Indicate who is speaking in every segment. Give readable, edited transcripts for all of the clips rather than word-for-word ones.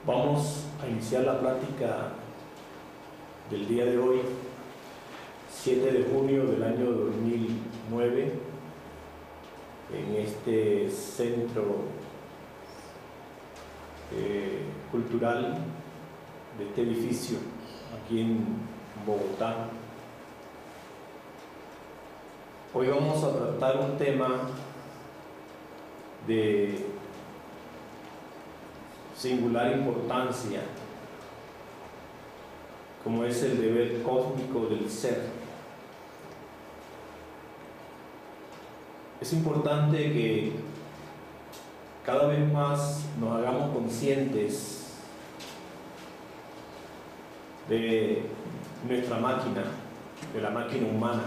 Speaker 1: Vamos a iniciar la plática del día de hoy, 7 de junio del año 2009, en este centro cultural de este edificio, aquí en Bogotá. Hoy vamos a tratar un tema de singular importancia, como es el deber cósmico del ser. Es importante que cada vez más nos hagamos conscientes de nuestra máquina, de la máquina humana.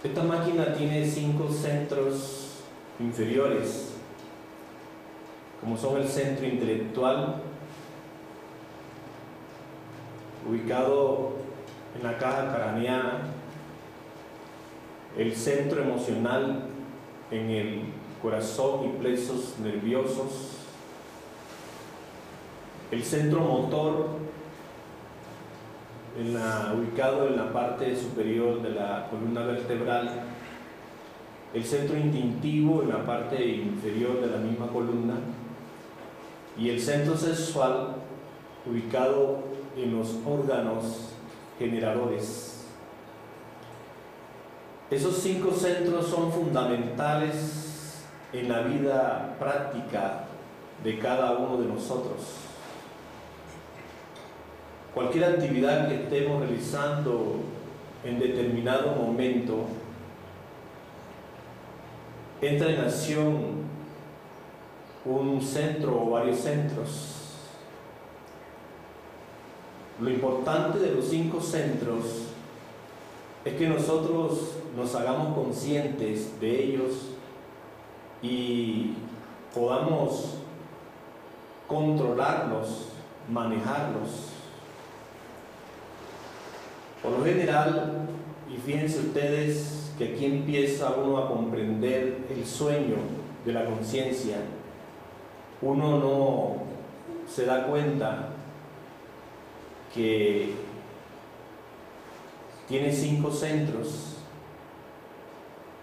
Speaker 1: Esta máquina tiene 5 centros inferiores, como son el centro intelectual, ubicado en la caja craneana, el centro emocional en el corazón y plexos nerviosos, el centro motor ubicado en la parte superior de la columna vertebral, el centro instintivo en la parte inferior de la misma columna, y el centro sexual ubicado en los órganos generadores. Esos 5 centros son fundamentales en la vida práctica de cada uno de nosotros. Cualquier actividad que estemos realizando en determinado momento entra en acción un centro o varios centros. Lo importante de los 5 centros es que nosotros nos hagamos conscientes de ellos y podamos controlarlos, manejarlos. Por lo general, y fíjense ustedes que aquí empieza uno a comprender el sueño de la conciencia, uno no se da cuenta que tiene 5 centros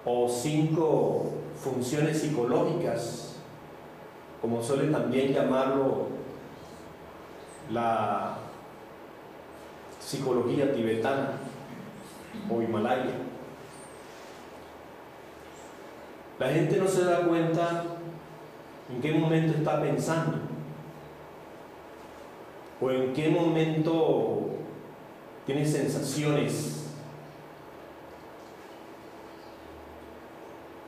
Speaker 1: o 5 funciones psicológicas, como suele también llamarlo la psicología tibetana o himalaya. La gente no se da cuenta en qué momento está pensando o en qué momento tiene sensaciones.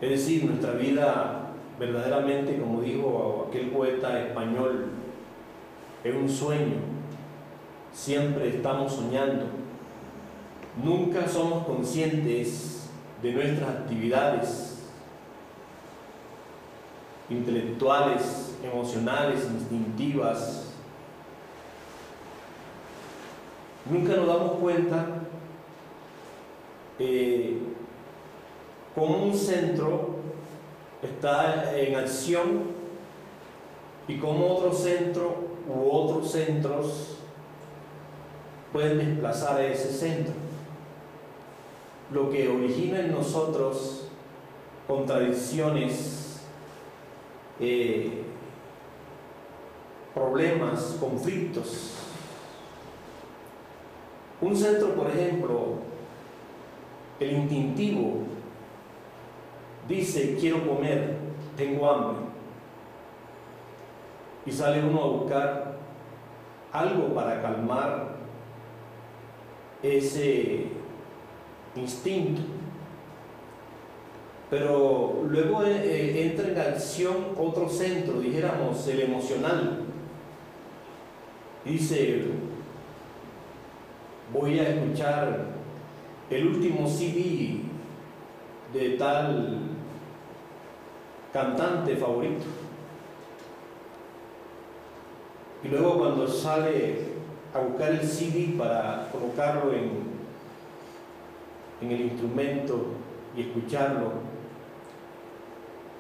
Speaker 1: Es decir, nuestra vida verdaderamente, como dijo aquel poeta español, es un sueño. Siempre estamos soñando. Nunca somos conscientes de nuestras actividades intelectuales, emocionales, instintivas. Nunca nos damos cuenta cómo un centro está en acción y cómo otro centro u otros centros pueden desplazar a ese centro, lo que origina en nosotros contradicciones, problemas, conflictos. Un centro, por ejemplo, el instintivo, dice: quiero comer, tengo hambre, y sale uno a buscar algo para calmar ese instinto. Pero luego entra en acción otro centro, dijéramos el emocional. Dice: voy a escuchar el último CD de tal cantante favorito. Y luego, cuando sale a buscar el CD para colocarlo en el instrumento y escucharlo,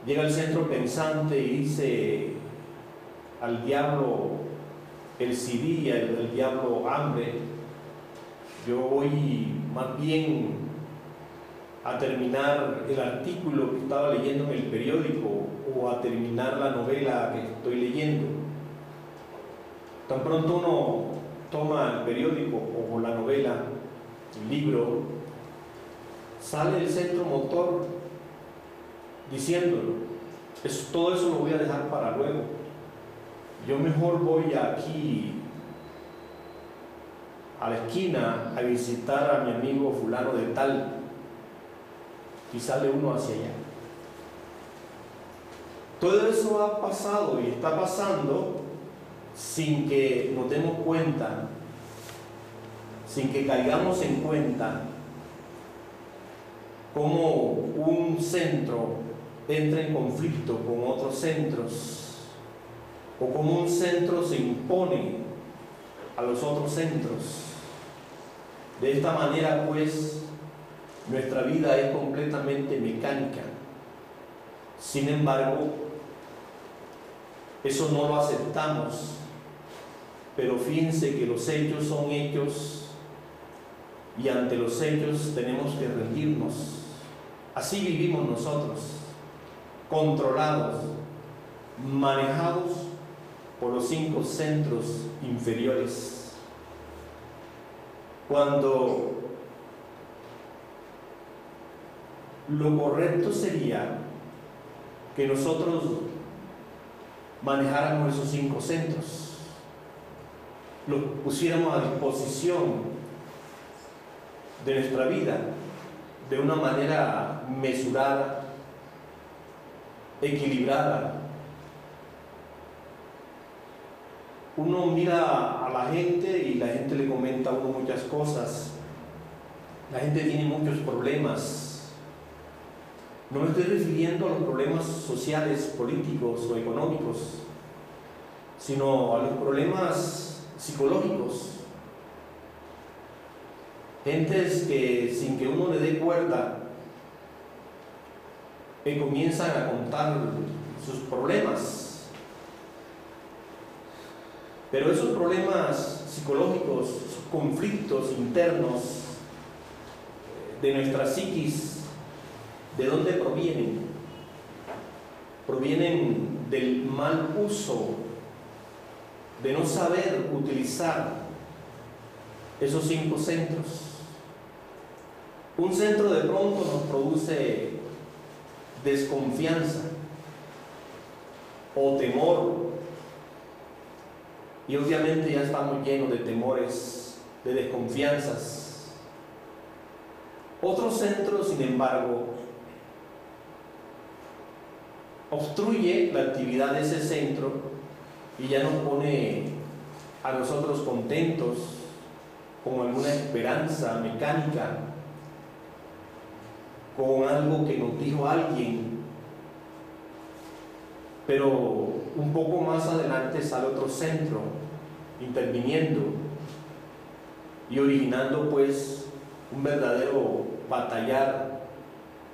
Speaker 1: llega al centro pensante y dice: al diablo el CD, al diablo hambre, yo voy más bien a terminar el artículo que estaba leyendo en el periódico o a terminar la novela que estoy leyendo. Tan pronto uno toma el periódico o la novela, el libro, sale el centro motor diciéndolo, todo eso lo voy a dejar para luego. Yo mejor voy aquí a la esquina a visitar a mi amigo fulano de tal, y sale uno hacia allá. Todo eso ha pasado y está pasando sin que nos demos cuenta, sin que caigamos en cuenta cómo un centro entra en conflicto con otros centros, o cómo un centro se impone a los otros centros. De esta manera, pues, nuestra vida es completamente mecánica. Sin embargo, eso no lo aceptamos, pero fíjense que los hechos son hechos y ante los hechos tenemos que rendirnos. Así vivimos nosotros, controlados, manejados por los 5 centros inferiores. Cuando lo correcto sería que nosotros manejáramos esos 5 centros, los pusiéramos a disposición de nuestra vida de una manera mesurada, equilibrada. Uno mira a la gente y la gente le comenta a uno muchas cosas. La gente tiene muchos problemas. No me estoy refiriendo a los problemas sociales, políticos o económicos, sino a los problemas psicológicos. Gentes que sin que uno le dé cuerda comienzan a contar sus problemas. Pero esos problemas psicológicos, esos conflictos internos de nuestra psiquis, ¿de dónde provienen? Provienen del mal uso, de no saber utilizar esos 5 centros. Un centro de pronto nos produce desconfianza o temor, y obviamente ya estamos llenos de temores, de desconfianzas. Otro centro, sin embargo, obstruye la actividad de ese centro y ya nos pone a nosotros contentos, con alguna esperanza mecánica, con algo que nos dijo alguien. Pero un poco más adelante sale otro centro interviniendo y originando pues un verdadero batallar,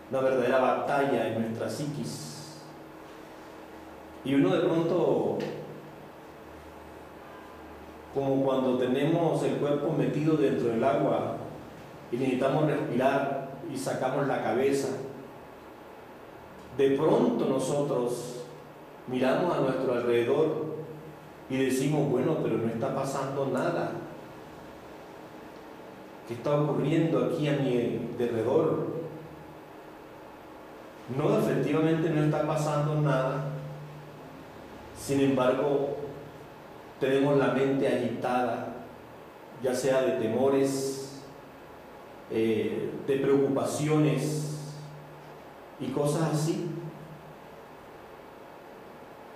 Speaker 1: una verdadera batalla en nuestra psiquis. Y uno de pronto, como cuando tenemos el cuerpo metido dentro del agua y necesitamos respirar y sacamos la cabeza, de pronto nosotros miramos a nuestro alrededor y decimos, bueno, pero no está pasando nada. ¿Qué está ocurriendo aquí a mi alrededor? No, efectivamente no está pasando nada. Sin embargo, tenemos la mente agitada, ya sea de temores, de preocupaciones y cosas así.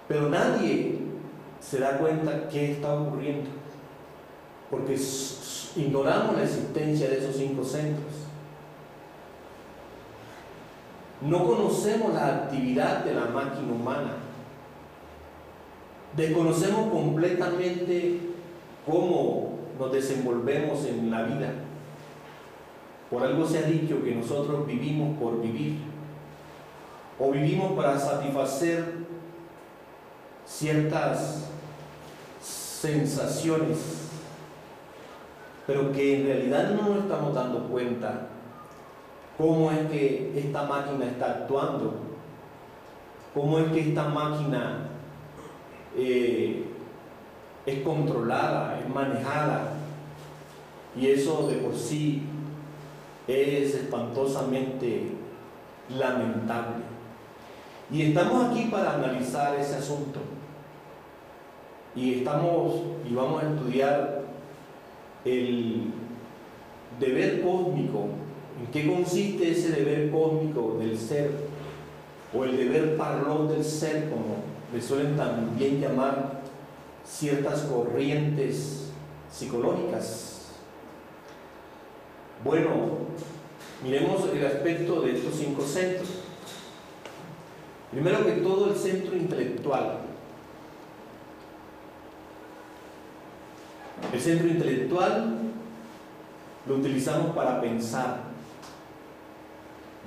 Speaker 1: Pero nadie se da cuenta qué está ocurriendo, porque ignoramos la existencia de esos 5 centros. No conocemos la actividad de la máquina humana. Desconocemos completamente cómo nos desenvolvemos en la vida. Por algo se ha dicho que nosotros vivimos por vivir, o vivimos para satisfacer ciertas sensaciones, pero que en realidad no nos estamos dando cuenta cómo es que esta máquina está actuando, cómo es que esta máquina es controlada, es manejada, y eso de por sí es espantosamente lamentable. Y estamos aquí para analizar ese asunto, y vamos a estudiar el deber cósmico. ¿En qué consiste ese deber cósmico del ser, o el deber parlón del ser, como le suelen también llamar ciertas corrientes psicológicas? Bueno, miremos el aspecto de estos 5 centros. Primero que todo, el centro intelectual. El centro intelectual lo utilizamos para pensar.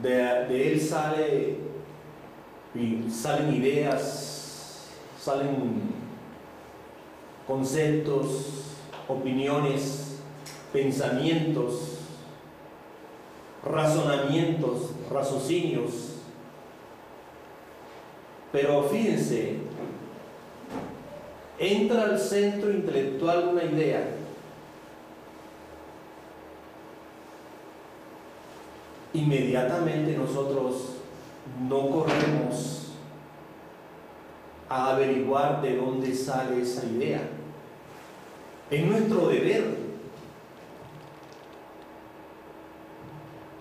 Speaker 1: De él salen ideas, salen conceptos, opiniones, pensamientos, razonamientos, raciocinios. Pero fíjense, entra al centro intelectual una idea, inmediatamente nosotros no corremos a averiguar de dónde sale esa idea. Es nuestro deber,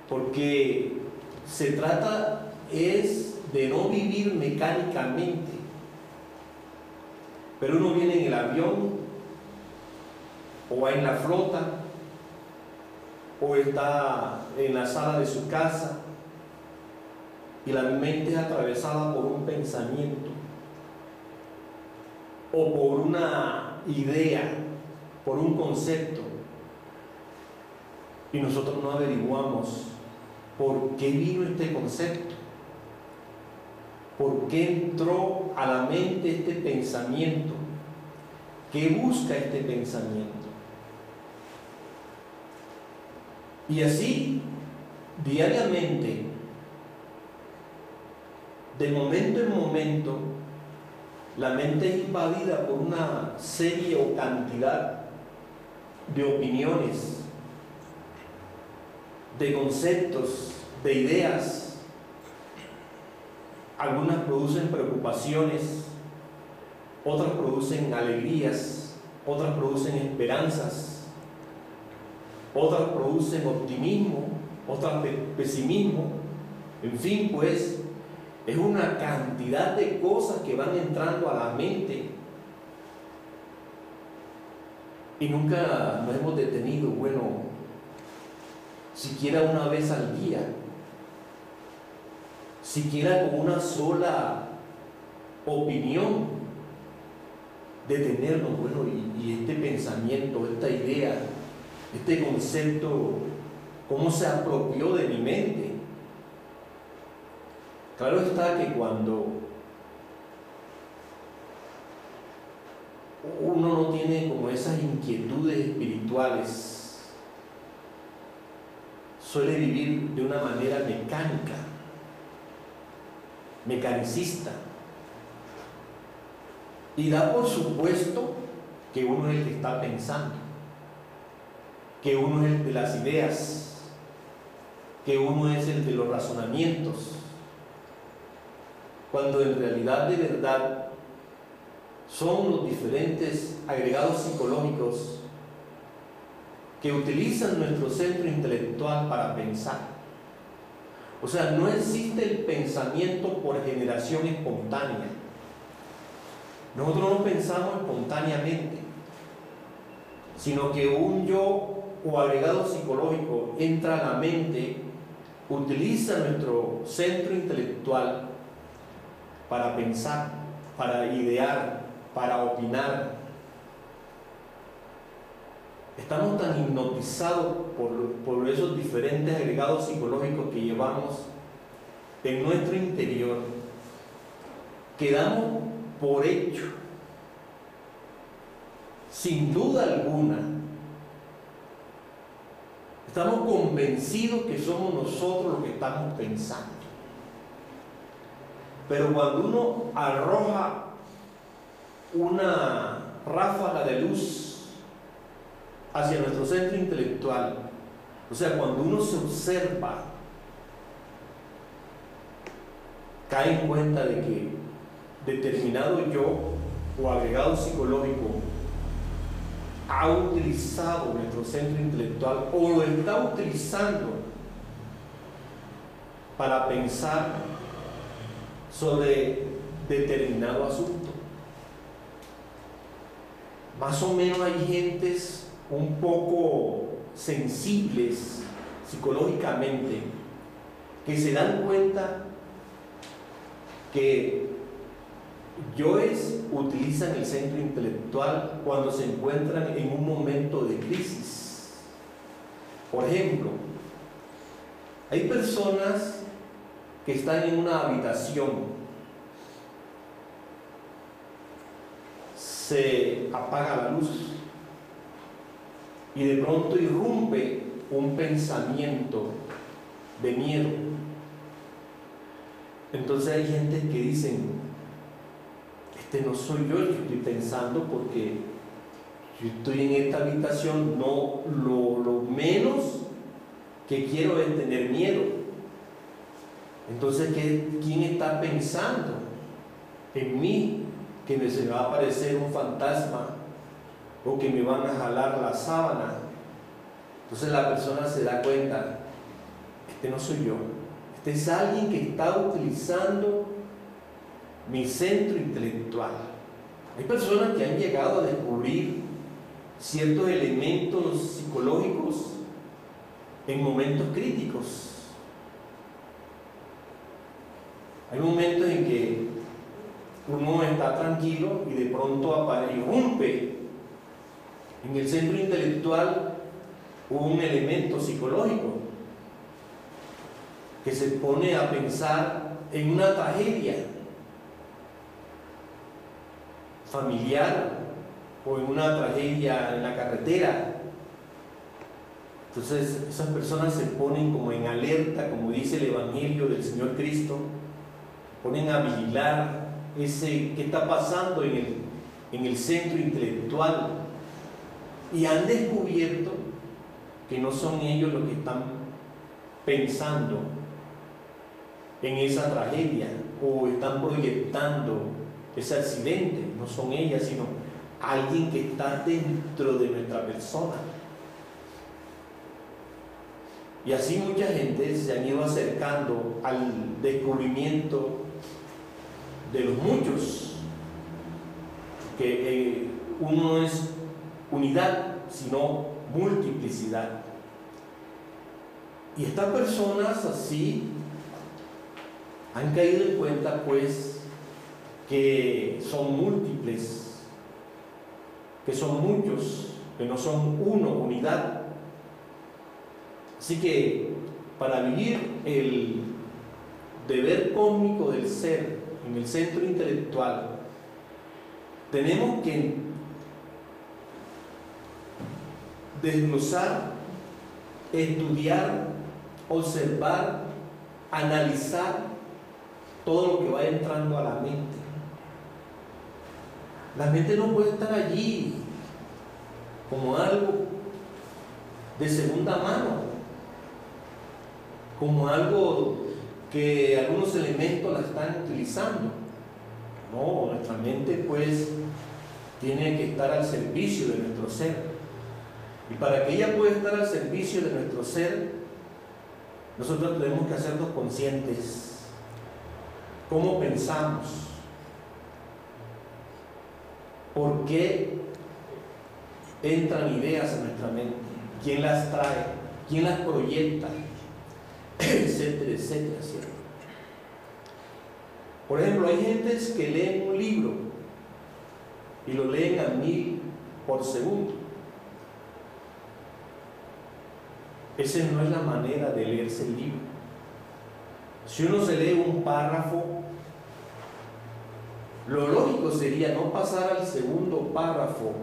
Speaker 1: porque se trata de no vivir mecánicamente. Pero uno viene en el avión, o va en la flota, o está en la sala de su casa, y la mente es atravesada por un pensamiento o por una idea, por un concepto, y nosotros no averiguamos por qué vino este concepto, por qué entró a la mente este pensamiento, qué busca este pensamiento. Y así, diariamente, de momento en momento, la mente es invadida por una serie o cantidad de opiniones, de conceptos, de ideas. Algunas producen preocupaciones, otras producen alegrías, otras producen esperanzas, otras producen optimismo, otras pesimismo. En fin, pues, es una cantidad de cosas que van entrando a la mente, y nunca nos hemos detenido, bueno, siquiera una vez al día, siquiera con una sola opinión, detenernos, bueno, y este pensamiento, esta idea, este concepto, ¿cómo se apropió de mi mente? Claro está que cuando uno no tiene como esas inquietudes espirituales, suele vivir de una manera mecánica, mecanicista, y da por supuesto que uno es el que está pensando, que uno es el de las ideas, que uno es el de los razonamientos, cuando en realidad, de verdad, son los diferentes agregados psicológicos que utilizan nuestro centro intelectual para pensar. O sea, no existe el pensamiento por generación espontánea. Nosotros no pensamos espontáneamente, sino que un yo o agregado psicológico entra a la mente, utiliza nuestro centro intelectual para pensar, para idear, para opinar. Estamos tan hipnotizados por esos diferentes agregados psicológicos que llevamos en nuestro interior, que damos por hecho, sin duda alguna, estamos convencidos que somos nosotros los que estamos pensando. Pero cuando uno arroja una ráfaga de luz hacia nuestro centro intelectual, o sea, cuando uno se observa, cae en cuenta de que determinado yo o agregado psicológico ha utilizado nuestro centro intelectual o lo está utilizando para pensar sobre determinado asunto. Más o menos hay gentes un poco sensibles psicológicamente que se dan cuenta que utilizan el centro intelectual cuando se encuentran en un momento de crisis. Por ejemplo, hay personas que están en una habitación, se apaga la luz y de pronto irrumpe un pensamiento de miedo. Entonces hay gente que dicen: no soy yo el que estoy pensando, porque yo estoy en esta habitación, no, lo menos que quiero es tener miedo. Entonces, ¿quién está pensando en mí que me se va a aparecer un fantasma o que me van a jalar la sábana? Entonces la persona se da cuenta: no soy yo, es alguien que está utilizando mi centro intelectual. Hay personas que han llegado a descubrir ciertos elementos psicológicos en momentos críticos. Hay momentos en que uno está tranquilo y de pronto irrumpe en el centro intelectual un elemento psicológico que se pone a pensar en una tragedia familiar o en una tragedia en la carretera. Entonces esas personas se ponen como en alerta, como dice el Evangelio del Señor Cristo, ponen a vigilar qué está pasando en el centro intelectual, y han descubierto que no son ellos los que están pensando en esa tragedia o están proyectando ese accidente. No son ellas, sino alguien que está dentro de nuestra persona. Y así mucha gente se han ido acercando al descubrimiento de los muchos, que uno no es unidad, sino multiplicidad. Y estas personas así han caído en cuenta, pues, que son múltiples, que son muchos, que no son uno, unidad. Así que para vivir el deber cósmico del ser en el centro intelectual, tenemos que desglosar, estudiar, observar, analizar todo lo que va entrando a la mente. La mente no puede estar allí como algo de segunda mano, como algo que algunos elementos la están utilizando. No, nuestra mente pues tiene que estar al servicio de nuestro ser. Y para que ella pueda estar al servicio de nuestro ser, nosotros tenemos que hacernos conscientes cómo pensamos, por qué entran ideas a nuestra mente, quién las trae, quién las proyecta, etcétera, etcétera, ¿cierto? Por ejemplo, hay gentes que leen un libro y lo leen a 1000 por segundo. Esa no es la manera de leerse el libro. Si uno se lee un párrafo, Lo lógico sería no pasar al segundo párrafo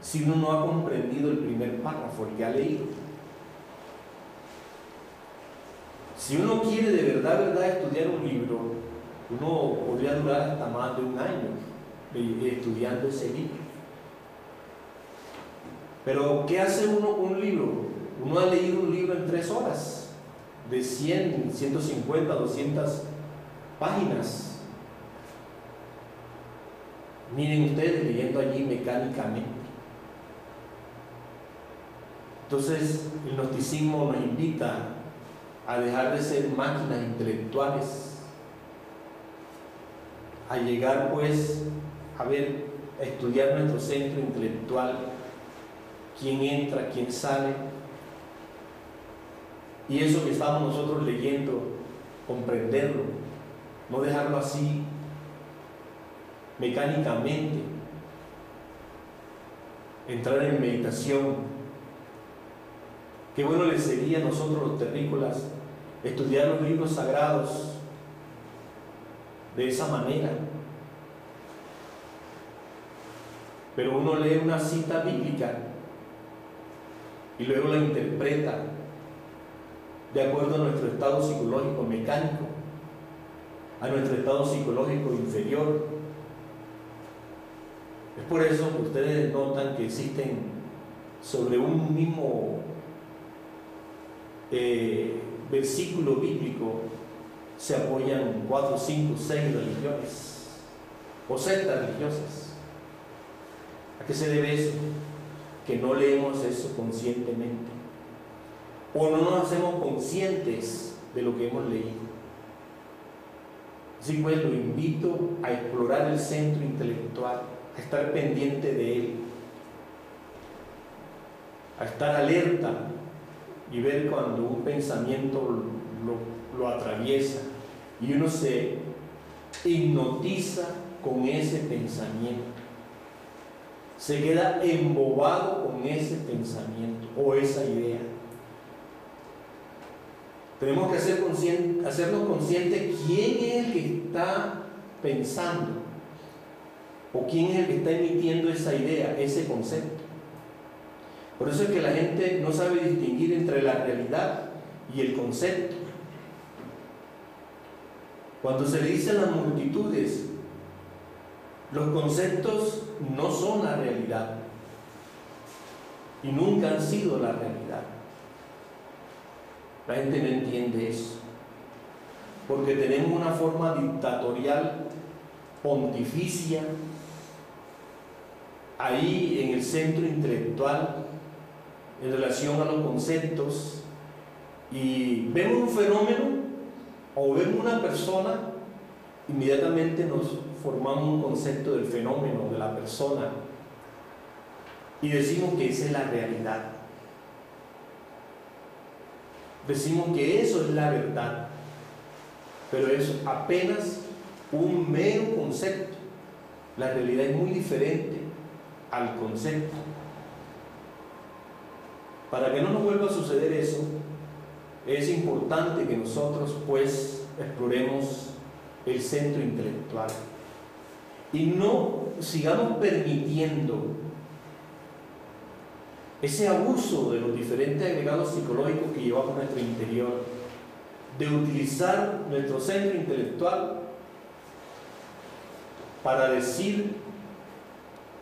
Speaker 1: si uno no ha comprendido el primer párrafo, el que ha leído. Si uno quiere de verdad estudiar un libro, uno podría durar hasta más de un año estudiando ese libro. Pero ¿qué hace uno con un libro? Uno ha leído un libro en 3 horas, de 100, 150, 200 páginas. Miren ustedes leyendo allí mecánicamente. Entonces el gnosticismo nos invita a dejar de ser máquinas intelectuales, a llegar pues a estudiar nuestro centro intelectual, quién entra, quién sale, y eso que estamos nosotros leyendo, comprenderlo, no dejarlo así mecánicamente, entrar en meditación. Qué bueno les sería a nosotros los terrícolas estudiar los libros sagrados de esa manera. Pero uno lee una cita bíblica y luego la interpreta de acuerdo a nuestro estado psicológico mecánico, a nuestro estado psicológico inferior. Es por eso que ustedes notan que existen sobre un mismo versículo bíblico se apoyan 4, 5, 6 religiones o sectas religiosas. ¿A qué se debe eso? Que no leemos eso conscientemente, o no nos hacemos conscientes de lo que hemos leído. Así pues, lo invito a explorar el centro intelectual, a estar pendiente de él, a estar alerta y ver cuando un pensamiento lo atraviesa y uno se hipnotiza con ese pensamiento, se queda embobado con ese pensamiento o esa idea. Tenemos que hacernos conscientes quién es el que está pensando o quién es el que está emitiendo esa idea, ese concepto. Por eso es que la gente no sabe distinguir entre la realidad y el concepto. Cuando se le dice a las multitudes, los conceptos no son la realidad y nunca han sido la realidad. La gente no entiende eso, porque tenemos una forma dictatorial, pontificia, ahí en el centro intelectual, en relación a los conceptos, y vemos un fenómeno o vemos una persona, inmediatamente nos formamos un concepto del fenómeno, de la persona, y decimos que esa es la realidad. Decimos que eso es la verdad, pero es apenas un mero concepto. La realidad es muy diferente al concepto. Para que no nos vuelva a suceder eso, es importante que nosotros pues exploremos el centro intelectual y no sigamos permitiendo ese abuso de los diferentes agregados psicológicos que llevamos a nuestro interior, de utilizar nuestro centro intelectual para decir,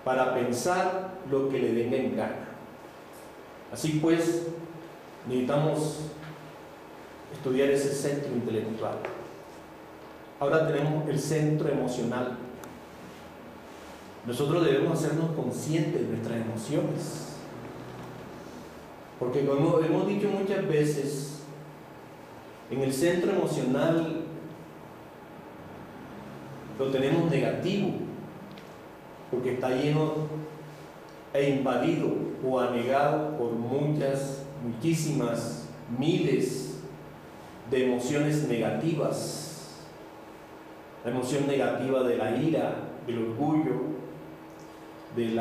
Speaker 1: para pensar lo que le venga en gana. Así pues, necesitamos estudiar ese centro intelectual. Ahora tenemos el centro emocional. Nosotros debemos hacernos conscientes de nuestras emociones, porque como hemos dicho muchas veces, en el centro emocional lo tenemos negativo, porque está lleno e invadido o anegado por muchísimas, miles de emociones negativas. La emoción negativa de la ira, del orgullo, del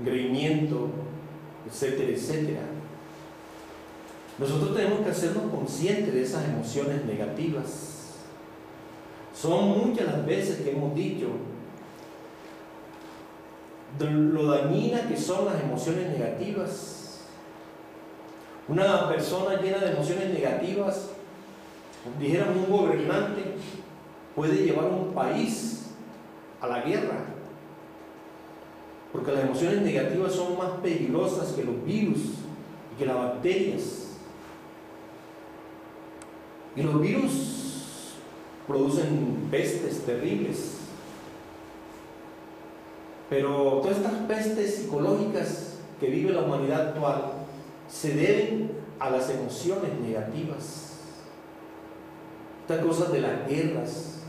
Speaker 1: engreimiento, etcétera, etcétera. Nosotros tenemos que hacernos conscientes de esas emociones negativas Son muchas las veces que hemos dicho de lo dañinas que son las emociones negativas. Una persona llena de emociones negativas, dijéramos un gobernante, puede llevar un país a la guerra, porque las emociones negativas son más peligrosas que los virus y que las bacterias. Y los virus producen pestes terribles, pero todas estas pestes psicológicas que vive la humanidad actual se deben a las emociones negativas. Estas cosas de las guerras,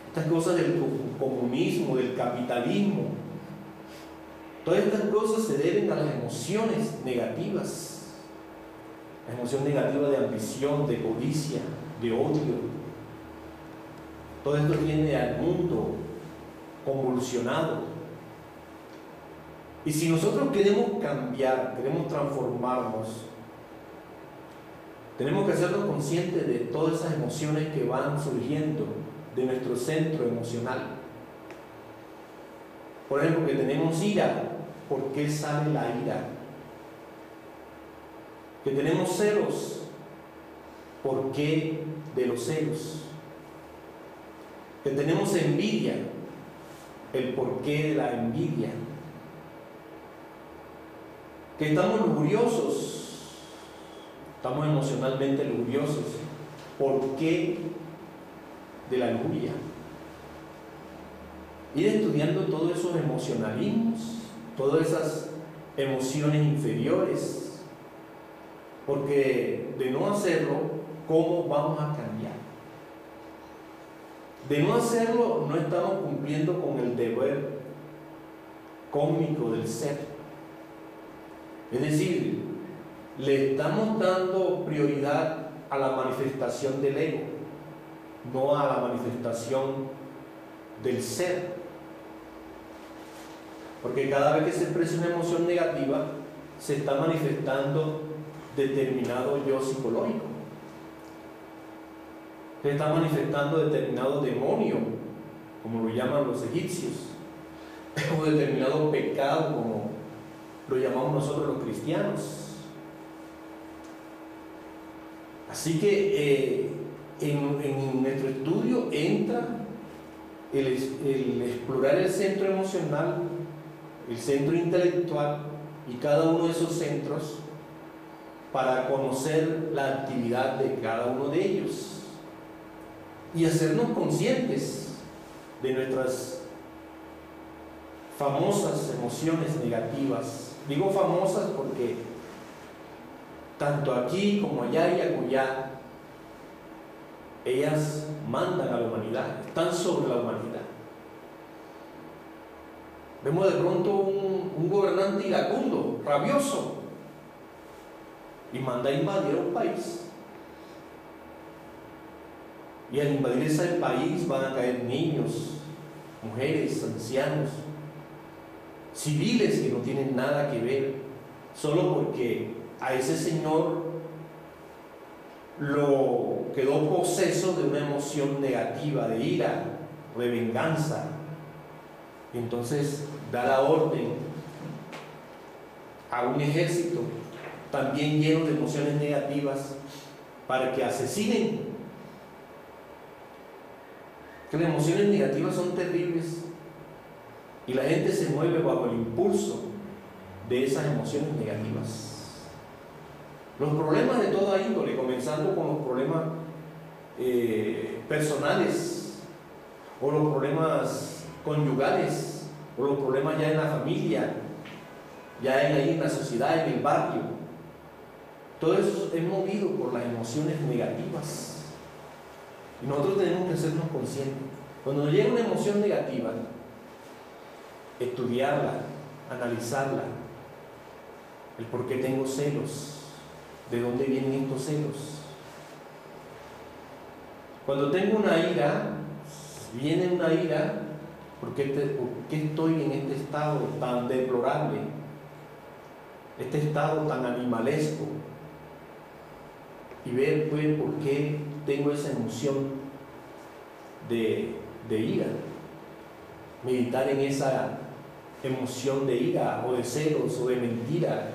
Speaker 1: estas cosas del comunismo, del capitalismo, todas estas cosas se deben a las emociones negativas. La emoción negativa de ambición, de codicia, de odio. Todo esto tiene al mundo convulsionado. Y si nosotros queremos cambiar, queremos transformarnos, tenemos que hacernos conscientes de todas esas emociones que van surgiendo de nuestro centro emocional. Por ejemplo, que tenemos ira. ¿Por qué sale la ira? Que tenemos celos. ¿Por qué de los celos? Que tenemos envidia. El porqué de la envidia. Que estamos lujuriosos. Estamos emocionalmente lujuriosos. ¿Por qué de la lujuria? Ir estudiando todos esos emocionalismos, todas esas emociones inferiores, porque de no hacerlo, ¿cómo vamos a cambiar? De no hacerlo, no estamos cumpliendo con el deber cósmico del ser. Es decir, le estamos dando prioridad a la manifestación del ego, no a la manifestación del ser. Porque cada vez que se expresa una emoción negativa, se está manifestando determinado yo psicológico. Se está manifestando determinado demonio, como lo llaman los egipcios, o determinado pecado, como lo llamamos nosotros los cristianos. Así que en nuestro estudio entra el explorar el centro emocional, el centro intelectual y cada uno de esos centros para conocer la actividad de cada uno de ellos y hacernos conscientes de nuestras famosas emociones negativas. Digo famosas porque tanto aquí como allá y acullá ellas mandan a la humanidad, están sobre la humanidad. Vemos de pronto un gobernante iracundo, rabioso, y manda a invadir un país. Y al invadir ese país van a caer niños, mujeres, ancianos, civiles que no tienen nada que ver, solo porque a ese señor lo quedó poseso de una emoción negativa, de ira, de venganza. Y entonces da la orden a un ejército también lleno de emociones negativas para que asesinen. Que las emociones negativas son terribles y la gente se mueve bajo el impulso de esas emociones negativas. Los problemas de toda índole, comenzando con los problemas personales, o los problemas conyugales, o los problemas ya en la familia, ya ahí en la sociedad, en el barrio, todo eso es movido por las emociones negativas. Y nosotros tenemos que hacernos conscientes. Cuando nos llega una emoción negativa, estudiarla, analizarla, el por qué tengo celos, de dónde vienen estos celos. Cuando tengo una ira, viene una ira, ¿por qué estoy en este estado tan deplorable? Este estado tan animalesco. Y ver pues por qué tengo esa emoción de ira, meditar en esa emoción de ira o de celos o de mentira,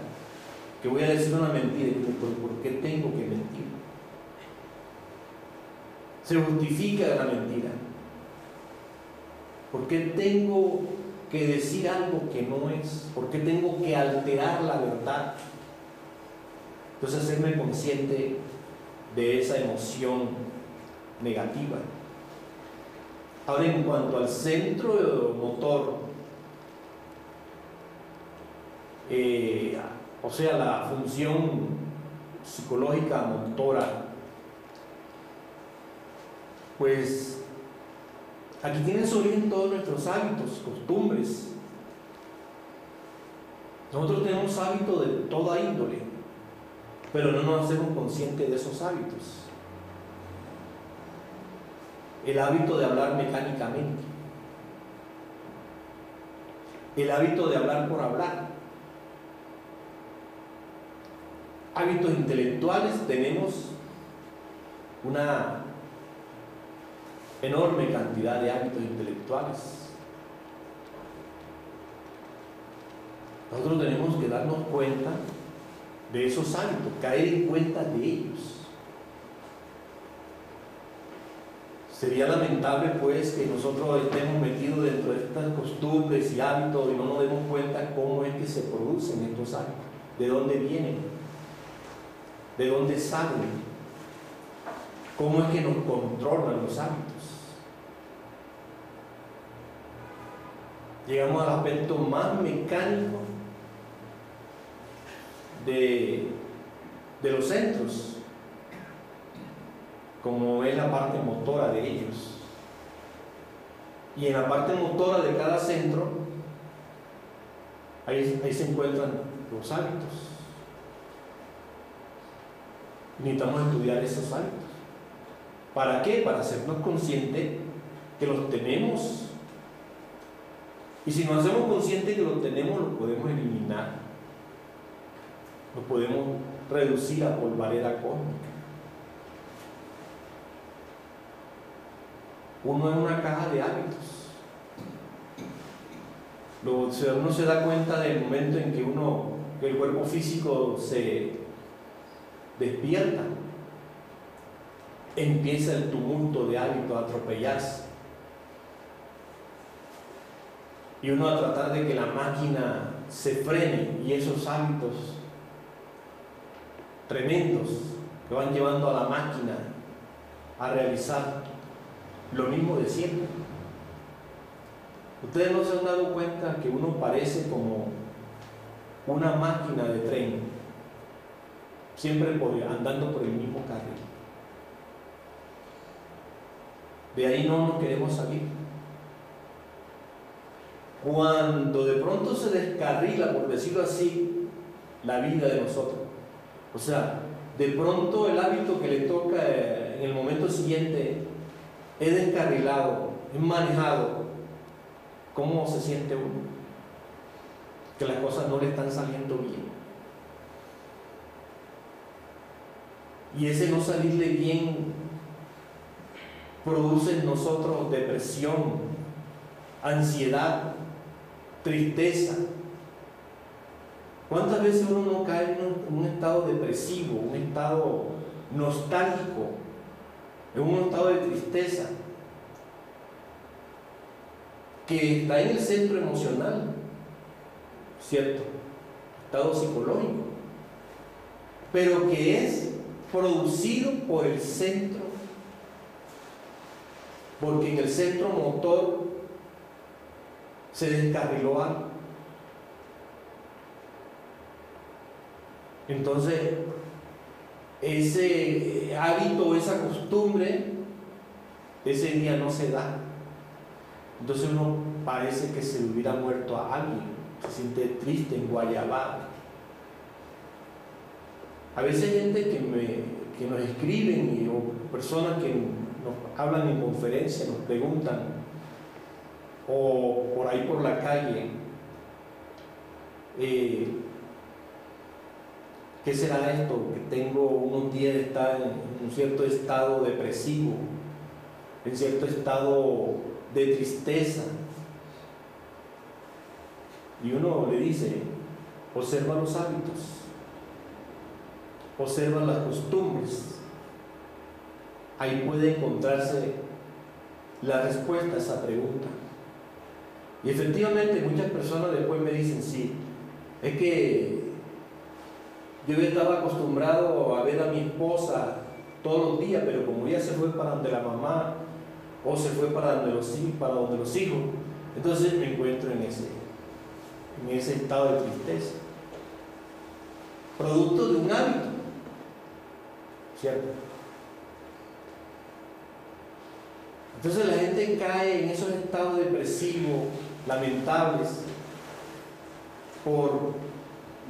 Speaker 1: que voy a decir una mentira, ¿por qué tengo que mentir? Se justifica la mentira. ¿Por qué tengo que decir algo que no es? ¿Por qué tengo que alterar la verdad? Entonces, hacerme consciente de esa emoción negativa. Ahora, en cuanto al centro motor, o sea, la función psicológica motora, pues aquí tienen su origen todos nuestros hábitos, costumbres. Nosotros tenemos hábitos de toda índole, pero no nos hacemos conscientes de esos hábitos. El hábito de hablar mecánicamente, el hábito de hablar por hablar. Hábitos intelectuales, tenemos una enorme cantidad de hábitos intelectuales. Nosotros tenemos que darnos cuenta de esos hábitos, caer en cuenta de ellos. Sería lamentable pues que nosotros estemos metidos dentro de estas costumbres y hábitos y no nos demos cuenta cómo es que se producen estos hábitos, de dónde vienen, de dónde salen, cómo es que nos controlan los hábitos. Llegamos al aspecto más mecánico de los centros, como es la parte motora de ellos. Y en la parte motora de cada centro, ahí se encuentran los hábitos. Necesitamos estudiar esos hábitos. ¿Para qué? Para hacernos conscientes que los tenemos. Y si nos hacemos conscientes que los tenemos, los podemos eliminar. Los podemos reducir a polvareda cósmica. Uno es una caja de hábitos. Uno se da cuenta del momento en que el cuerpo físico se despierta, empieza el tumulto de hábitos a atropellarse. Y uno a tratar de que la máquina se frene, y esos hábitos tremendos que van llevando a la máquina a realizar lo mismo de siempre. Ustedes no se han dado cuenta que uno parece como una máquina de tren, siempre andando por el mismo carril. De ahí no nos queremos salir. Cuando de pronto se descarrila, por decirlo así, la vida de nosotros, o sea, de pronto el hábito que le toca en el momento siguiente es descarrilado, es manejado, ¿cómo se siente uno? Que las cosas no le están saliendo bien. Y ese no salirle bien produce en nosotros depresión, ansiedad, tristeza. ¿Cuántas veces uno no cae en un estado depresivo, un estado nostálgico, en un estado de tristeza, que está en el centro emocional, ¿cierto? Estado psicológico, pero que es producido por el centro, porque en el centro motor se descarriló algo. Entonces, ese hábito, esa costumbre, ese día no se da. Entonces uno parece que se le hubiera muerto a alguien, se siente triste, enguayabado. A veces hay gente que nos escriben o personas que nos hablan en conferencia, nos preguntan, o por ahí por la calle, ¿qué será esto? Que tengo unos días de estar en un cierto estado depresivo, en cierto estado de tristeza. Y uno le dice, observa los hábitos, observa las costumbres. Ahí puede encontrarse la respuesta a esa pregunta. Y efectivamente muchas personas después me dicen, sí, es que yo estaba acostumbrado a ver a mi esposa todos los días, pero como ella se fue para donde la mamá o se fue para donde los hijos, entonces me encuentro en ese estado de tristeza, producto de un hábito, ¿cierto? Entonces la gente cae en esos estados depresivos, lamentables, por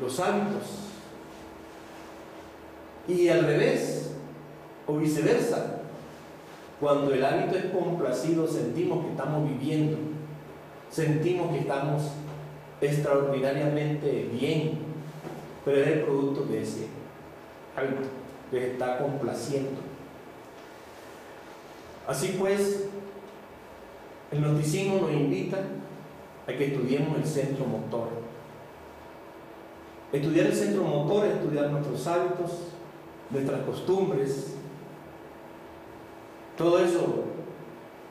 Speaker 1: los hábitos. Y al revés, o viceversa, cuando el hábito es complacido, sentimos que estamos viviendo, sentimos que estamos extraordinariamente bien, pero es el producto de ese hábito que se está complaciendo. Así pues, el noticismo nos invita a que estudiemos el centro motor. Estudiar el centro motor es estudiar nuestros hábitos, nuestras costumbres, todo eso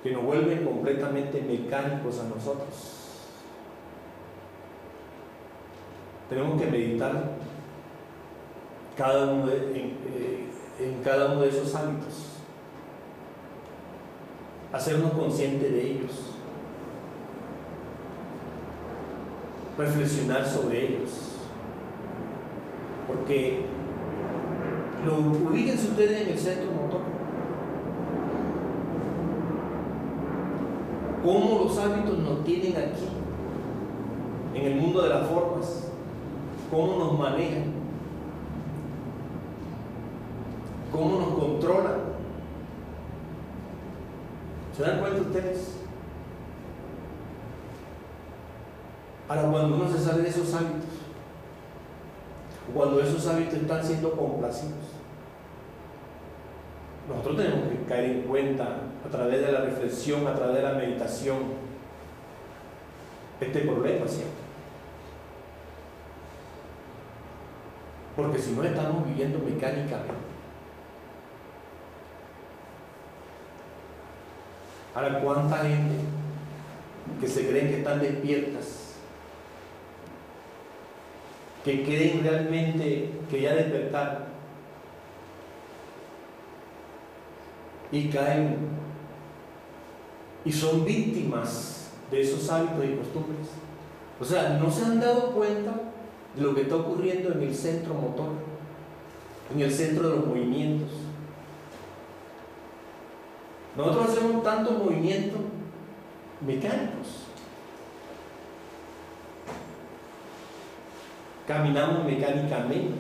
Speaker 1: que nos vuelve completamente mecánicos a nosotros. Tenemos que meditar en cada uno de esos hábitos, hacernos conscientes de ellos, reflexionar sobre ellos, porque ubíquense ustedes en el centro motor. ¿Cómo los hábitos nos tienen aquí, en el mundo de las formas? ¿Cómo nos manejan? ¿Cómo nos controlan? ¿Se dan cuenta ustedes? Ahora, cuando uno se sale de esos hábitos, cuando esos hábitos están siendo complacidos, nosotros tenemos que caer en cuenta a través de la reflexión, a través de la meditación, este problema, ¿cierto? Porque si no estamos viviendo mecánicamente. Ahora, ¿cuánta gente que se creen que están despiertas, que creen realmente que ya despertaron y caen y son víctimas de esos hábitos y costumbres? O sea, no se han dado cuenta de lo que está ocurriendo en el centro motor, en el centro de los movimientos. Nosotros hacemos tantos movimientos mecánicos. Caminamos mecánicamente,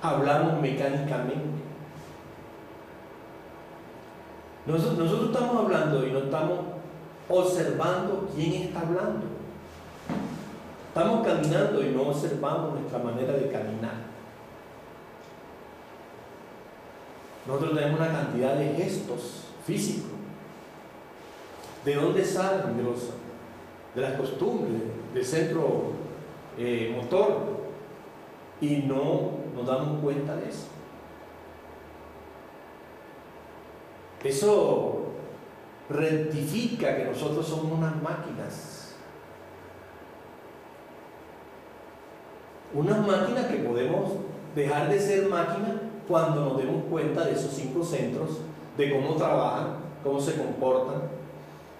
Speaker 1: hablamos mecánicamente. Nosotros estamos hablando y no estamos observando quién está hablando. Estamos caminando y no observamos nuestra manera de caminar. Nosotros tenemos una cantidad de gestos físicos. ¿De dónde salen? De las costumbres, del centro motor. Y no nos damos cuenta de eso. Eso rectifica que nosotros somos unas máquinas. Unas máquinas que podemos dejar de ser máquinas cuando nos demos cuenta de esos 5 centros, de cómo trabajan, cómo se comportan,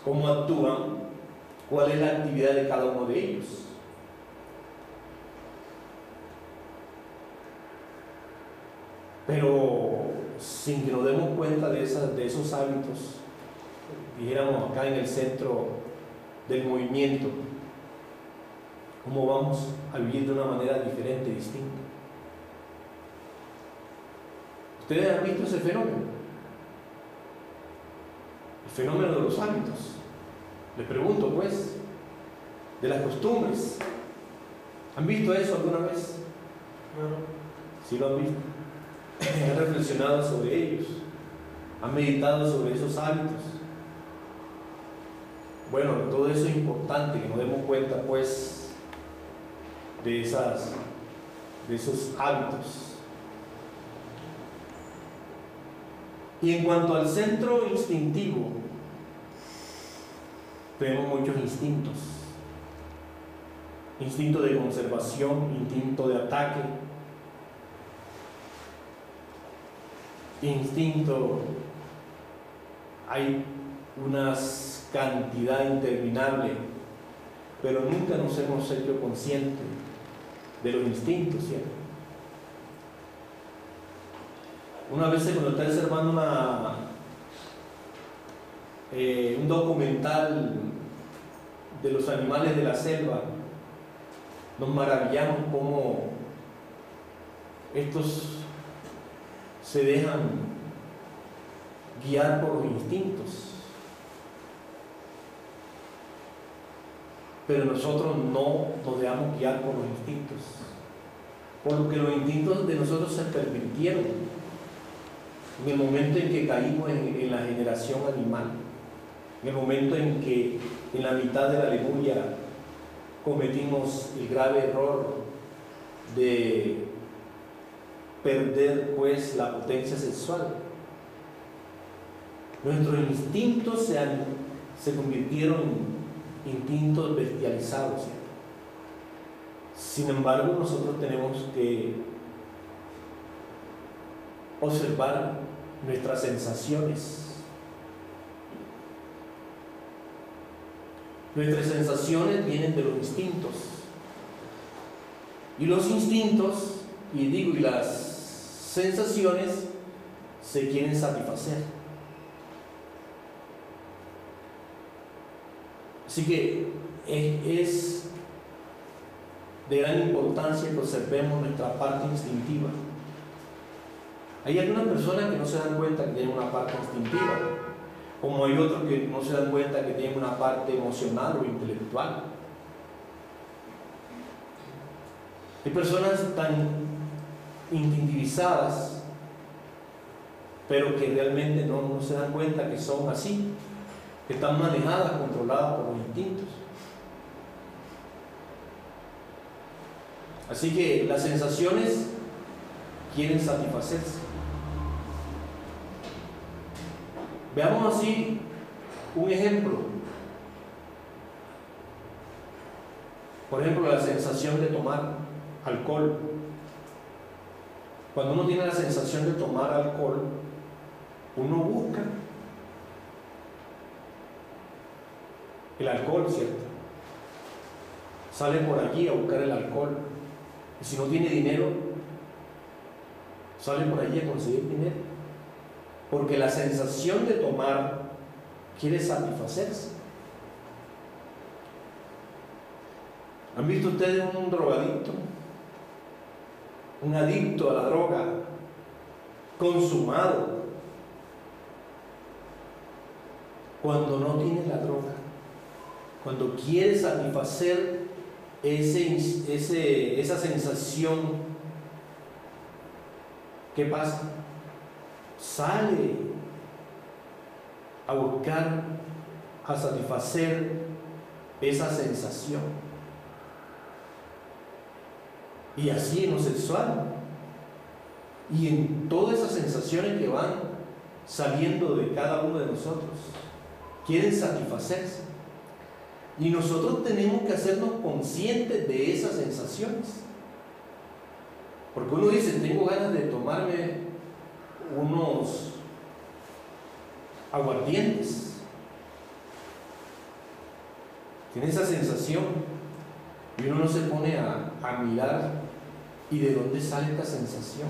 Speaker 1: cómo actúan, cuál es la actividad de cada uno de ellos. Pero sin que nos demos cuenta de esos hábitos, dijéramos acá en el centro del movimiento, ¿cómo vamos a vivir de una manera diferente, distinta? ¿Ustedes han visto ese fenómeno? El fenómeno de los hábitos. Les pregunto, pues, de las costumbres. ¿Han visto eso alguna vez?
Speaker 2: No.
Speaker 1: Sí lo han visto. Han reflexionado sobre ellos. ¿Ha meditado sobre esos hábitos? Bueno, todo eso es importante, que nos demos cuenta pues de esos hábitos. Y en cuanto al centro instintivo, tenemos muchos instintos. Instinto de conservación, instinto de ataque, instinto, hay una cantidad interminable, pero nunca nos hemos hecho conscientes de los instintos, ¿cierto? Una vez cuando estaba observando un documental de los animales de la selva, nos maravillamos cómo estos se dejan guiar por los instintos, pero nosotros no nos dejamos guiar por los instintos, por lo que los instintos de nosotros se pervirtieron en el momento en que caímos en la generación animal, en el momento en que en la mitad de la Lemuria cometimos el grave error de perder pues la potencia sexual. Nuestros instintos se convirtieron en instintos bestializados, ¿cierto? Sin embargo, nosotros tenemos que observar nuestras sensaciones. Nuestras sensaciones vienen de los instintos. Y los instintos, y las sensaciones se quieren satisfacer. Así que es de gran importancia que observemos nuestra parte instintiva. Hay algunas personas que no se dan cuenta que tienen una parte instintiva, como hay otros que no se dan cuenta que tienen una parte emocional o intelectual. Hay personas tan instintivizadas, pero que realmente no se dan cuenta que son así, que están manejadas, controladas por los instintos. Así que las sensaciones quieren satisfacerse. Veamos así un ejemplo. Por ejemplo, la sensación de tomar alcohol. Cuando uno tiene la sensación de tomar alcohol, uno busca el alcohol, ¿cierto? Sale por allí a buscar el alcohol. Y si no tiene dinero, sale por allí a conseguir dinero. Porque la sensación de tomar quiere satisfacerse. ¿Han visto ustedes un drogadicto? Un adicto a la droga, consumado, cuando no tiene la droga, cuando quiere satisfacer esa sensación, ¿qué pasa? Sale a buscar, a satisfacer esa sensación. Y así en lo sexual y en todas esas sensaciones que van saliendo de cada uno de nosotros, quieren satisfacerse. Y nosotros tenemos que hacernos conscientes de esas sensaciones. Porque uno dice, tengo ganas de tomarme unos aguardientes. Tiene esa sensación y uno no se pone a mirar y de dónde sale esta sensación.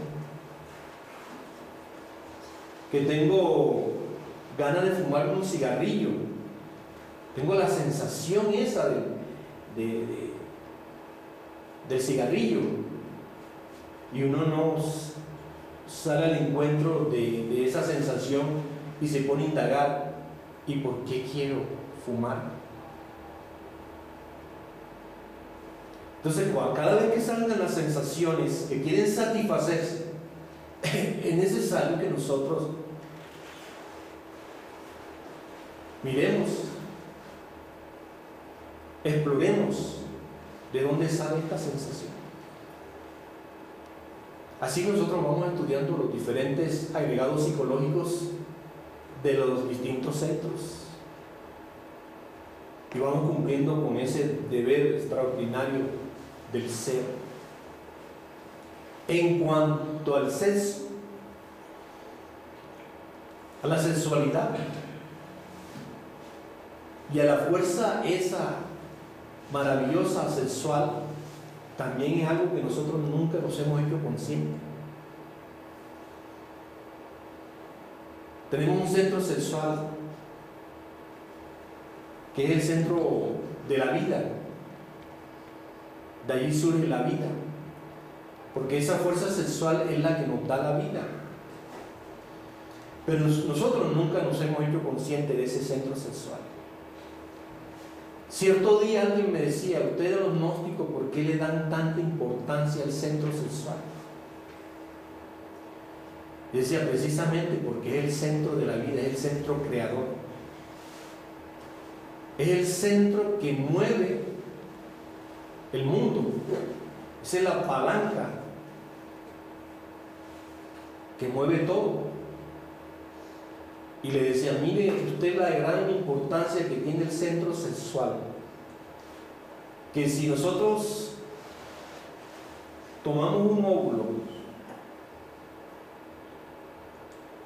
Speaker 1: Que tengo ganas de fumar un cigarrillo, tengo la sensación esa del cigarrillo, y uno no sale al encuentro de esa sensación y se pone a indagar, ¿y por qué quiero fumar? Entonces, cada vez que salgan las sensaciones que quieren satisfacerse, es necesario que nosotros Miremos, exploremos de dónde sale esta sensación. Así nosotros vamos estudiando los diferentes agregados psicológicos de los distintos centros y vamos cumpliendo con ese deber extraordinario del ser. En cuanto al sexo, a la sensualidad y a la fuerza esa maravillosa sexual, también es algo que nosotros nunca nos hemos hecho conscientes. Tenemos un centro sexual que es el centro de la vida. De allí surge la vida, porque esa fuerza sexual es la que nos da la vida. Pero nosotros nunca nos hemos hecho conscientes de ese centro sexual. Cierto día alguien me decía: ustedes los gnósticos, ¿por qué le dan tanta importancia al centro sexual? Y decía: precisamente porque es el centro de la vida, es el centro creador. Es el centro que mueve el mundo. Esa es la palanca que mueve todo. Y le decía: mire usted la gran importancia que tiene el centro sexual, que si nosotros tomamos un óvulo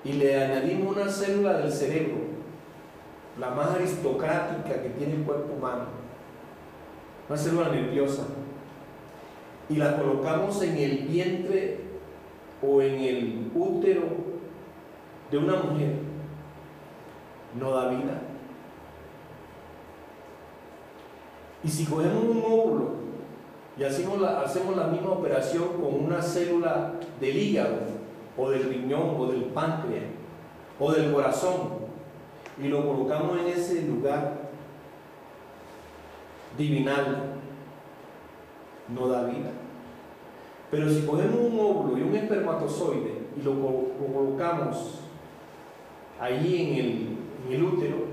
Speaker 1: y le añadimos una célula del cerebro, la más aristocrática que tiene el cuerpo humano, una célula nerviosa, y la colocamos en el vientre o en el útero de una mujer, no da vida. Y si cogemos un óvulo y hacemos la misma operación con una célula del hígado o del riñón o del páncreas o del corazón y lo colocamos en ese lugar divinal, no da vida. Pero si cogemos un óvulo y un espermatozoide y lo colocamos allí en el útero,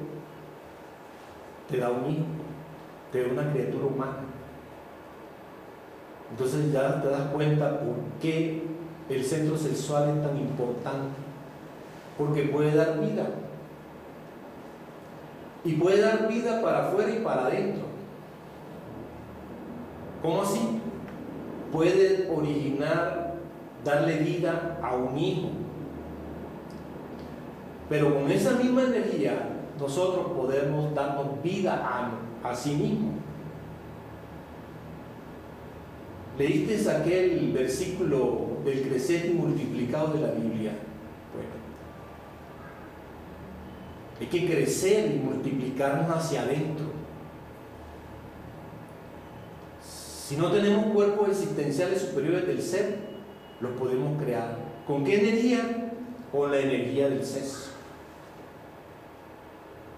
Speaker 1: te da un hijo, te da una criatura humana. Entonces ya te das cuenta por qué el centro sexual es tan importante, porque puede dar vida, y puede dar vida para afuera y para adentro. ¿Cómo así? Puede originar, darle vida a un hijo, pero con esa misma energía nosotros podemos darnos vida a sí mismo. ¿Leíste aquel versículo del crecer y multiplicado de la Biblia? Bueno, hay que crecer y multiplicarnos hacia adentro. Si no tenemos cuerpos existenciales superiores del ser, los podemos crear. ¿Con qué energía? Con la energía del sexo.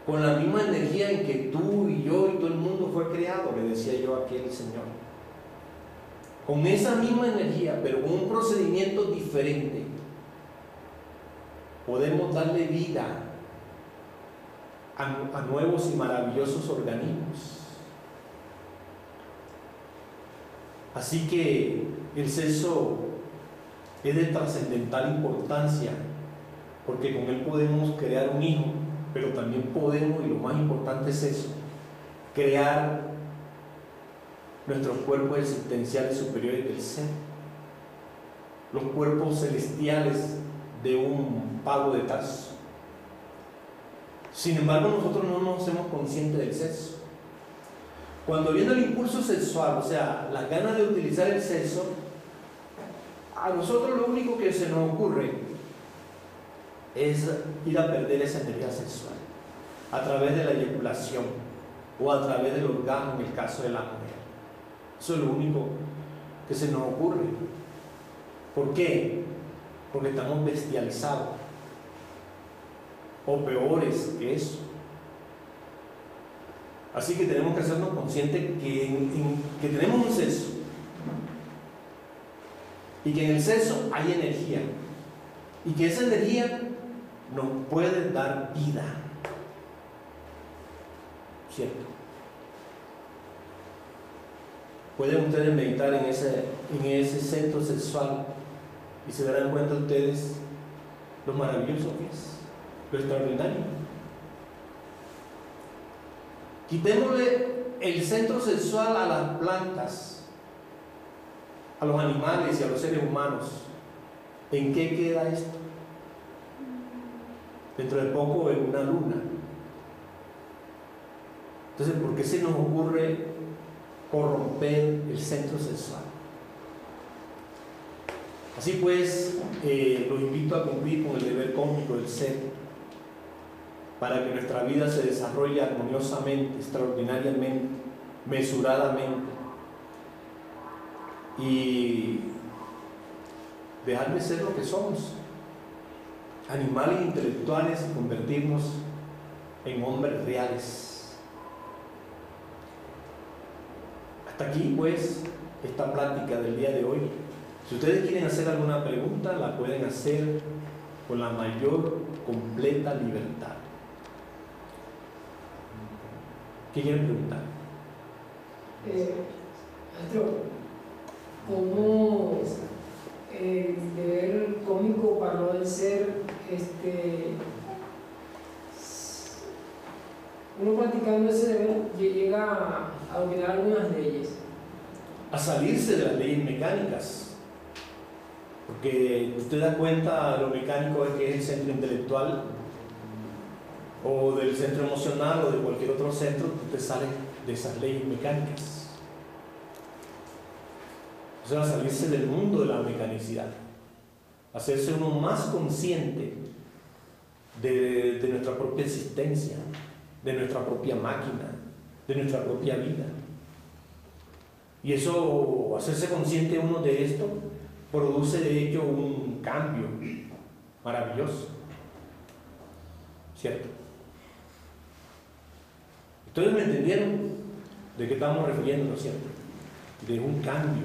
Speaker 1: Con la misma energía en que tú y yo y todo el mundo fue creado, le decía yo a aquel señor. Con esa misma energía, pero con un procedimiento diferente, podemos darle vida a nuevos y maravillosos organismos. Así que el sexo es de trascendental importancia, porque con él podemos crear un hijo, pero también podemos, y lo más importante es eso, crear nuestros cuerpos existenciales superiores del ser, los cuerpos celestiales de un Pablo de Tarso. Sin embargo, nosotros no nos hacemos conscientes del sexo. Cuando viene el impulso sexual, o sea, las ganas de utilizar el sexo, a nosotros lo único que se nos ocurre es ir a perder esa energía sexual a través de la eyaculación o a través del orgasmo en el caso de la mujer. Eso es lo único que se nos ocurre. ¿Por qué? Porque estamos bestializados, o peores que eso. Así que tenemos que hacernos conscientes que tenemos un sexo y que en el sexo hay energía y que esa energía nos puede dar vida. ¿cierto? Pueden ustedes meditar en ese centro sexual y se darán cuenta ustedes lo maravilloso que es, lo extraordinario. Quitémosle el centro sexual a las plantas, a los animales y a los seres humanos. ¿En qué queda esto? Dentro de poco en una luna. Entonces, ¿por qué se nos ocurre corromper el centro sexual? Así pues, los invito a cumplir con el deber cósmico del ser, para que nuestra vida se desarrolle armoniosamente, extraordinariamente, mesuradamente, y dejar de ser lo que somos, animales intelectuales, y convertirnos en hombres reales. Hasta aquí pues esta plática del día de hoy. Si ustedes quieren hacer alguna pregunta, la pueden hacer con la mayor completa libertad. ¿Qué quieren preguntar?
Speaker 2: Maestro, ¿cómo el deber cósmico para no del ser, uno practicando ese deber llega a dominar algunas leyes?
Speaker 1: A salirse de las leyes mecánicas. Porque usted da cuenta, lo mecánico es que es el centro intelectual o del centro emocional o de cualquier otro centro, usted sale de esas leyes mecánicas. O sea, salirse del mundo de la mecanicidad, hacerse uno más consciente de nuestra propia existencia, de nuestra propia máquina, de nuestra propia vida. Y eso, hacerse consciente uno de esto, produce de hecho un cambio maravilloso, ¿cierto? ¿Ustedes me entendieron de qué estamos refiriéndonos, cierto? De un cambio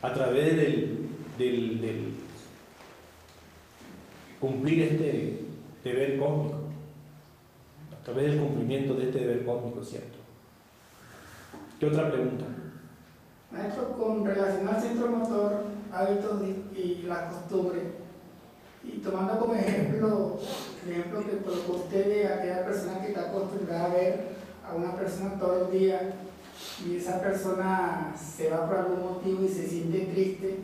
Speaker 1: a través del cumplir este deber cósmico, a través del cumplimiento de este deber cósmico, ¿cierto? ¿Qué otra pregunta?
Speaker 3: Maestro, con relación al centro motor, hábitos y la costumbre, y tomando como ejemplo el ejemplo que colocó usted de aquella persona que está acostumbrada a ver a una persona todos los días y esa persona se va por algún motivo y se siente triste,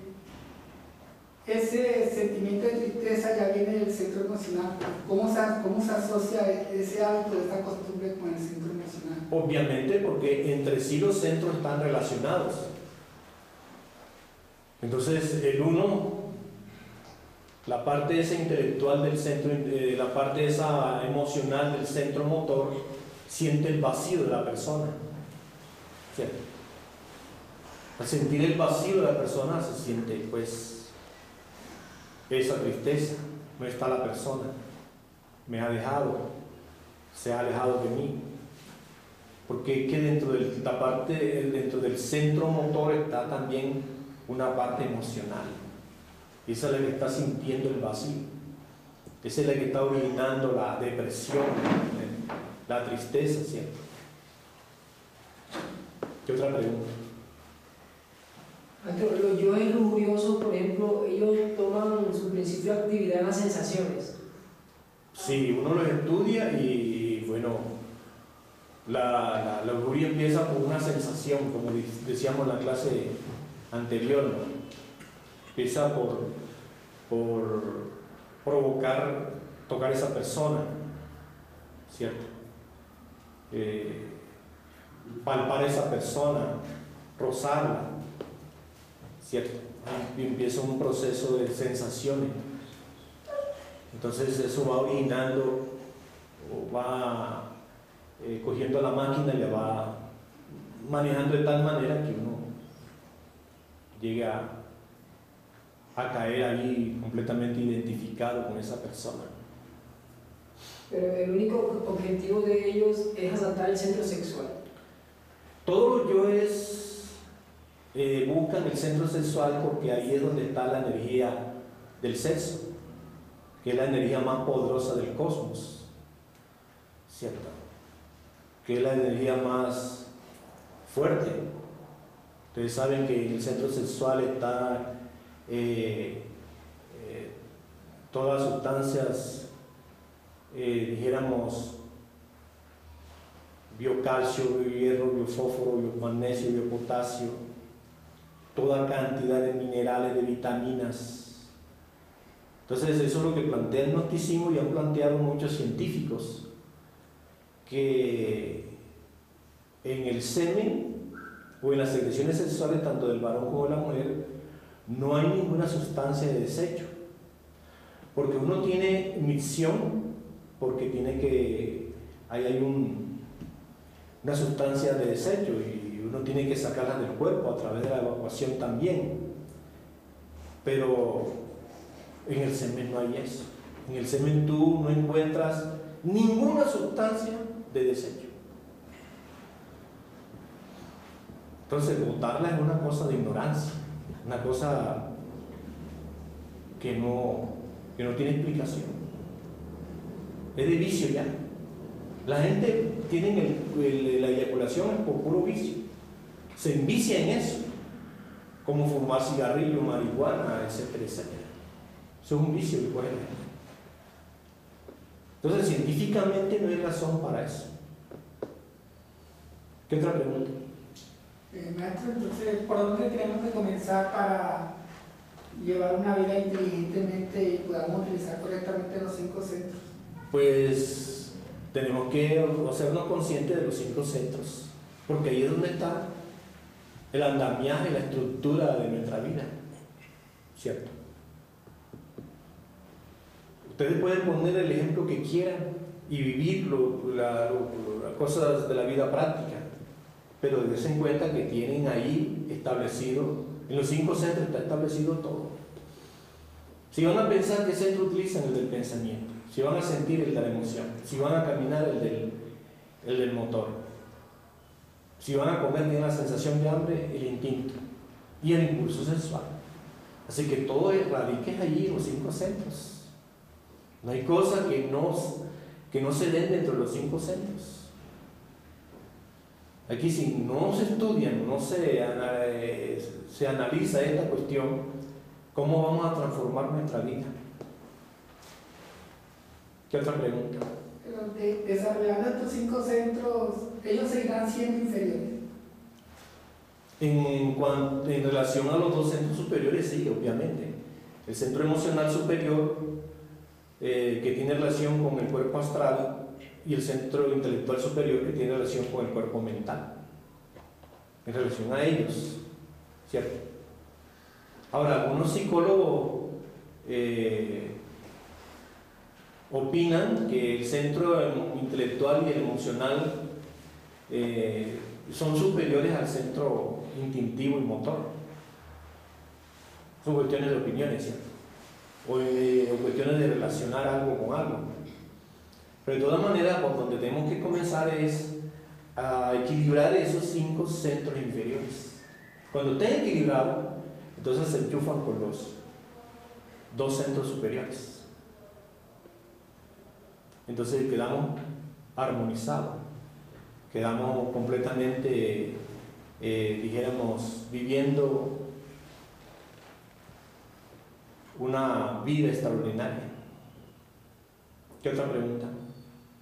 Speaker 3: ese sentimiento de tristeza ya viene del centro emocional. ¿Cómo se asocia ese hábito, esa costumbre con el centro emocional?
Speaker 1: Obviamente porque entre sí los centros están relacionados. Entonces el uno, la parte esa intelectual del centro, la parte esa emocional del centro motor, siente el vacío de la persona, ¿cierto? Al sentir el vacío de la persona se siente pues esa tristeza. No está la persona, me ha dejado, se ha alejado de mí. Porque es que dentro del centro motor está también una parte emocional. Y esa es la que está sintiendo el vacío. Esa es la que está originando la depresión, la tristeza, ¿cierto? ¿Qué otra pregunta?
Speaker 2: Los yoes lujuriosos, por ejemplo, ellos toman su principio de actividad en las sensaciones.
Speaker 1: Sí, uno los estudia y bueno, la lujuria empieza por una sensación, como decíamos en la clase anterior, ¿no? Empieza por provocar, tocar a esa persona, ¿cierto? Palpar a esa persona, rozarla, ¿cierto? Y empieza un proceso de sensaciones. Entonces eso va originando, o va cogiendo la máquina y le va manejando de tal manera que uno llega a caer ahí completamente identificado con esa persona.
Speaker 2: Pero el único objetivo de ellos es asaltar el centro sexual.
Speaker 1: Todos los yoes buscan el centro sexual porque ahí es donde está la energía del sexo, que es la energía más poderosa del cosmos, ¿cierto? que es la energía más fuerte. Ustedes saben que en el centro sexual está todas las sustancias, dijéramos, biocalcio, biohierro, biofósforo, biomagnesio, biopotasio, toda cantidad de minerales, de vitaminas. Entonces eso es lo que plantea el gnosticismo y han planteado muchos científicos, que en el semen o en las secreciones sexuales tanto del varón como de la mujer no hay ninguna sustancia de desecho, porque uno tiene micción, porque tiene que hay una sustancia de desecho y uno tiene que sacarla del cuerpo a través de la evacuación también, pero en el semen no hay eso. En el semen tú no encuentras ninguna sustancia de desecho. Entonces botarla es una cosa de ignorancia, una cosa que no tiene explicación, es de vicio ya. La gente tiene la eyaculación por puro vicio, se envicia en eso, como fumar cigarrillo, marihuana, etcétera, etcétera. Eso es un vicio que puede haber. Entonces científicamente no hay razón para eso. ¿Qué otra pregunta?
Speaker 3: Maestro, entonces, ¿por dónde tenemos que comenzar para llevar una vida inteligentemente y podamos utilizar correctamente los 5 centros?
Speaker 1: Pues tenemos que hacernos conscientes de los 5 centros, porque ahí es donde está el andamiaje, la estructura de nuestra vida, ¿cierto? Ustedes pueden poner el ejemplo que quieran y vivir las cosas de la vida práctica, pero dense en cuenta que tienen ahí establecido, en los 5 centros está establecido todo. Si van a pensar, ¿qué centro utilizan? El del pensamiento. Si van a sentir, el de la emoción. Si van a caminar, el del motor. Si van a comer, tienen la sensación de hambre, el instinto y el impulso sexual. Así que todo radica allí en los 5 centros. No hay cosa que no se den dentro de los 5 centros. Aquí, si no se estudian, no se analiza esta cuestión, ¿cómo vamos a transformar nuestra vida? ¿Qué otra pregunta?
Speaker 3: Desarrollando estos 5 centros, ¿ellos seguirán siendo inferiores?
Speaker 1: En relación a los 2 centros superiores, sí, obviamente. El centro emocional superior, que tiene relación con el cuerpo astral, y el centro intelectual superior, que tiene relación con el cuerpo mental, en relación a ellos, ¿cierto? Ahora, algunos psicólogos opinan que el centro intelectual y el emocional son superiores al centro instintivo y motor. Son cuestiones de opiniones, ¿cierto? O cuestiones de relacionar algo con algo. Pero de todas maneras, por donde tenemos que comenzar es a equilibrar esos 5 centros inferiores. Cuando estén equilibrados, entonces se enchufan con los 2 centros superiores. Entonces quedamos armonizados, quedamos completamente, dijéramos, viviendo una vida extraordinaria. ¿Qué otra pregunta?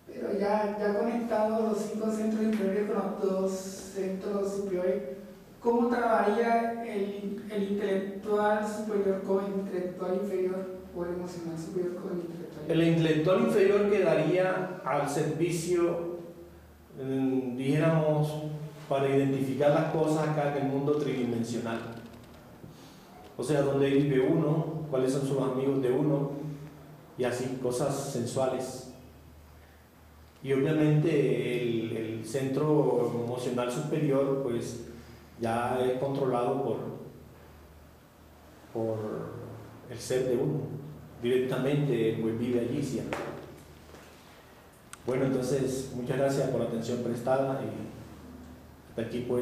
Speaker 3: Pero ya conectados los 5 centros inferiores con los 2 centros superiores, ¿cómo trabajaría el intelectual superior con el intelectual inferior o el emocional superior con el intelectual inferior?
Speaker 1: El intelectual inferior quedaría al servicio, dijéramos, para identificar las cosas acá en el mundo tridimensional. O sea, dónde vive uno, cuáles son sus amigos de uno, y así, cosas sensuales. Y obviamente el centro emocional superior pues ya es controlado por el ser de uno, directamente pues vive allí, ¿cierto? Bueno, entonces muchas gracias por la atención prestada y hasta aquí pues.